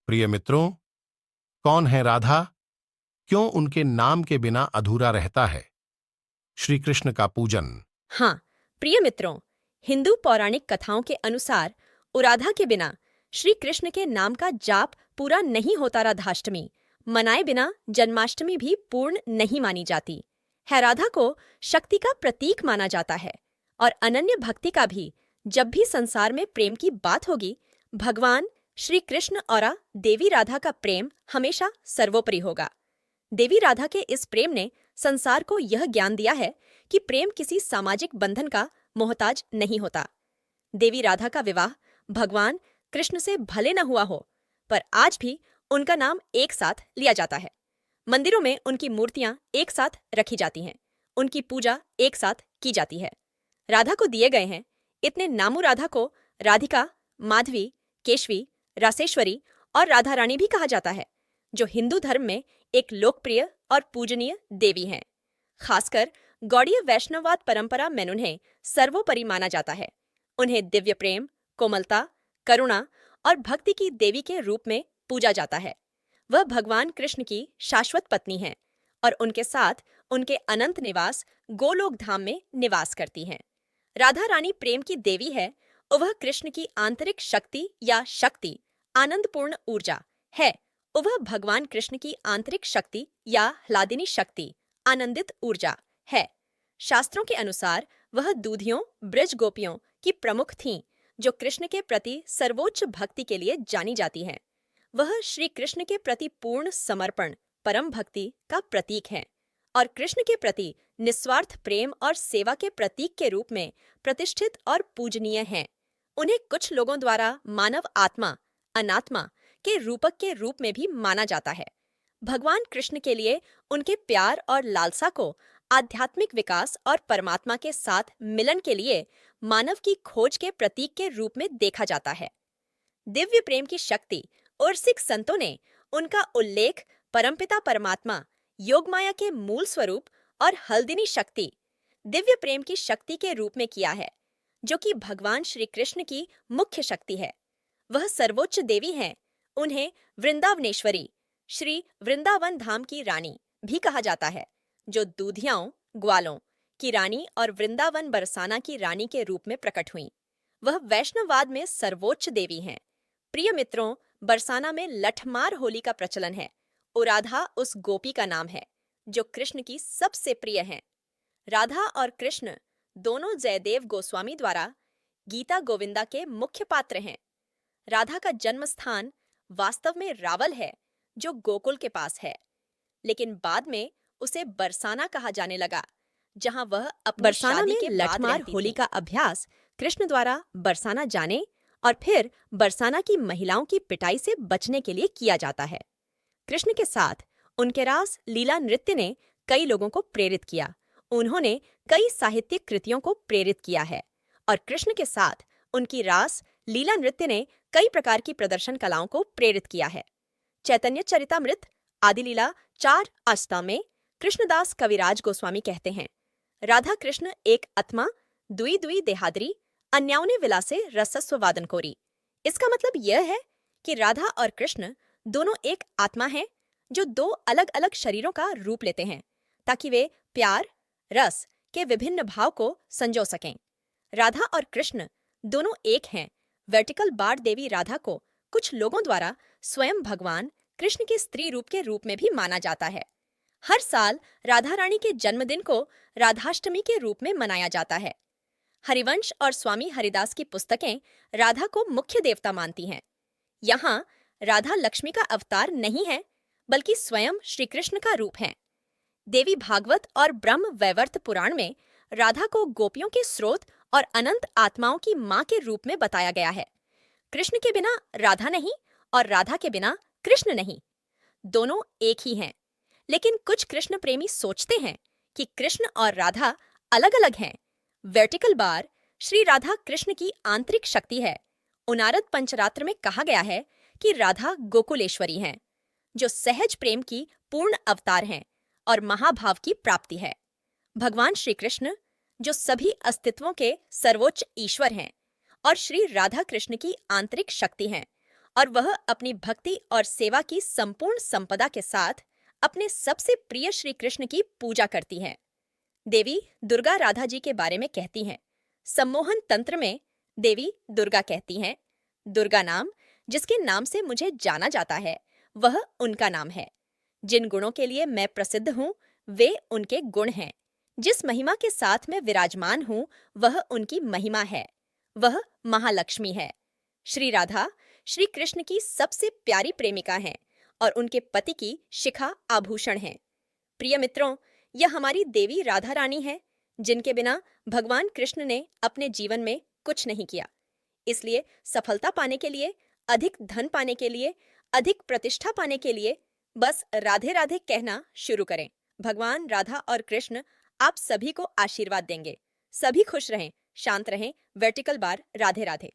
प्रिय मित्रों, कौन है राधा? क्यों उनके नाम के बिना अधूरा रहता है? श्री कृष्ण का पूजन। हाँ, प्रिय मित्रों, हिंदू पौराणिक कथाओं के अनुसार उराधा के बिना श्री कृष्ण के नाम का जाप पूरा नहीं होता। राधाष्टमी मनाए बिना जन्माष्टमी भी पूर्ण नहीं मानी जाती है। राधा को शक्ति का प्रतीक माना जाता है और अनन्य भक्ति का भी। जब भी संसार में प्रेम की बात होगी, भगवान श्री कृष्ण और देवी राधा का प्रेम हमेशा सर्वोपरि होगा। देवी राधा के इस प्रेम ने संसार को यह ज्ञान दिया है कि प्रेम किसी सामाजिक बंधन का मोहताज नहीं होता। देवी राधा का विवाह भगवान कृष्ण से भले न हुआ हो, पर आज भी उनका नाम एक साथ लिया जाता है। मंदिरों में उनकी मूर्तियां एक साथ रखी जाती हैं, उनकी पूजा एक साथ की जाती है। राधा को दिए गए हैं इतने नामों। राधा को राधिका, माधवी, केशवी, रासेश्वरी और राधा रानी भी कहा जाता है, जो हिंदू धर्म में एक लोकप्रिय और पूजनीय देवी हैं। खासकर गौड़ीय वैष्णववाद परंपरा में उन्हें सर्वोपरि माना जाता है। उन्हें दिव्य प्रेम, कोमलता, करुणा और भक्ति की देवी के रूप में पूजा जाता है। वह भगवान कृष्ण की शाश्वत पत्नी हैं और उनके साथ उनके अनंत निवास गोलोक धाम में निवास करती हैं। राधा रानी प्रेम की देवी है। वह कृष्ण की आंतरिक शक्ति या शक्ति, आनंदपूर्ण ऊर्जा है। वह भगवान कृष्ण की आंतरिक शक्ति या ह्लादिनी शक्ति, आनंदित ऊर्जा है। शास्त्रों के अनुसार वह दूधियों, ब्रज गोपियों की प्रमुख थीं, जो कृष्ण के प्रति सर्वोच्च भक्ति के लिए जानी जाती हैं। वह श्री कृष्ण के प्रति पूर्ण समर्पण, परम भक्ति का प्रतीक है और कृष्ण के प्रति निस्वार्थ प्रेम और सेवा के प्रतीक के रूप में प्रतिष्ठित और पूजनीय हैं। उन्हें कुछ लोगों द्वारा मानव आत्मा, अनात्मा के रूपक के रूप में भी माना जाता है। भगवान कृष्ण के लिए उनके प्यार और लालसा को आध्यात्मिक विकास और परमात्मा के साथ मिलन के लिए मानव की खोज के प्रतीक के रूप में देखा जाता है। दिव्य प्रेम की शक्ति और सिख संतों ने उनका उल्लेख परमपिता परमात्मा, योगमाया के मूल स्वरूप और हल्दिनी शक्ति, दिव्य प्रेम की शक्ति के रूप में किया है, जो कि भगवान श्री कृष्ण की मुख्य शक्ति है। वह सर्वोच्च देवी हैं। उन्हें वृंदावनेश्वरी, श्री वृंदावन धाम की रानी भी कहा जाता है, जो दूधियाओं, ग्वालों की रानी और वृंदावन बरसाना की रानी के रूप में प्रकट हुई। वह वैष्णववाद में सर्वोच्च देवी हैं। प्रिय मित्रों, बरसाना में लठमार होली का प्रचलन है। राधा उस गोपी का नाम है जो कृष्ण की सबसे प्रिय हैं। राधा और कृष्ण दोनों जयदेव गोस्वामी द्वारा गीता गोविंदा के मुख्य पात्र हैं। राधा का जन्म स्थान वास्तव में रावल है, जो गोकुल के पास है, लेकिन बाद में उसे बरसाना कहा जाने लगा, जहां वह अपनी बरसाना शादी में के बाद लठमार रहती होली थीं। का अभ्यास कृष्ण द्वारा बरसाना जाने और फिर बरसाना की महिलाओं की पिटाई से बचने के लिए किया जाता है। कृष्ण के साथ उनके रास लीला नृत्य ने कई लोगों को प्रेरित किया। उन्होंने कई साहित्यिक कृतियों को प्रेरित किया है और कृष्ण के साथ उनकी रास लीला नृत्य ने कई प्रकार की प्रदर्शन कलाओं को प्रेरित किया है। चैतन्य चरितामृत आदि लीला 4 अष्टक में कृष्णदास कविराज गोस्वामी कहते हैं, राधा कृष्ण एक आत्मा दुई दुई देहादरी अन्याउने विलासे रसस्व वादन कोरी। इसका मतलब यह है कि राधा और कृष्ण दोनों एक आत्मा हैं, जो 2 अलग अलग शरीरों का रूप लेते हैं ताकि वे प्यार, रस के विभिन्न भाव को संजो सकें। राधा और कृष्ण दोनों एक हैं। वर्टिकल बार देवी राधा को कुछ लोगों द्वारा स्वयं भगवान कृष्ण के स्त्री रूप के रूप में भी माना जाता है। हर साल राधा रानी के जन्मदिन को राधाष्टमी के रूप में मनाया जाता है। हरिवंश और स्वामी हरिदास की पुस्तकें राधा को मुख्य देवता मानती हैं। यहाँ राधा लक्ष्मी का अवतार नहीं है, बल्कि स्वयं श्री कृष्ण का रूप है। देवी भागवत और ब्रह्म वैवर्त पुराण में राधा को गोपियों के स्रोत और अनंत आत्माओं की मां के रूप में बताया गया है। कृष्ण के बिना राधा नहीं और राधा के बिना कृष्ण नहीं, दोनों एक ही हैं। लेकिन कुछ कृष्ण प्रेमी सोचते हैं कि कृष्ण और राधा अलग अलग हैं। वर्टिकल बार श्री राधा कृष्ण की आंतरिक शक्ति है। उनारद पंचरात्र में कहा गया है कि राधा गोकुलेश्वरी हैं, जो सहज प्रेम की पूर्ण अवतार हैं और महाभाव की प्राप्ति है। भगवान श्री कृष्ण, जो सभी अस्तित्वों के सर्वोच्च ईश्वर हैं, और श्री राधा कृष्ण की आंतरिक शक्ति हैं और वह अपनी भक्ति और सेवा की संपूर्ण संपदा के साथ अपने सबसे प्रिय श्री कृष्ण की पूजा करती हैं। देवी दुर्गा राधा जी के बारे में कहती हैं, सम्मोहन तंत्र में देवी दुर्गा कहती हैं, दुर्गा नाम जिसके नाम से मुझे जाना जाता है वह उनका नाम है। जिन गुणों के लिए मैं प्रसिद्ध हूँ वे उनके गुण हैं। जिस महिमा के साथ मैं विराजमान हूँ वह उनकी महिमा है। वह महालक्ष्मी है। श्री राधा श्री कृष्ण की सबसे प्यारी प्रेमिका हैं और उनके पति की शिखा आभूषण हैं। प्रिय मित्रों, यह हमारी देवी राधा रानी है जिनके बिना भगवान कृष्ण ने अपने जीवन में कुछ नहीं किया। इसलिए सफलता पाने के लिए, अधिक धन पाने के लिए, अधिक प्रतिष्ठा पाने के लिए बस राधे राधे कहना शुरू करें। भगवान राधा और कृष्ण आप सभी को आशीर्वाद देंगे। सभी खुश रहें, शांत रहें। Vertical bar Radhe Radhe.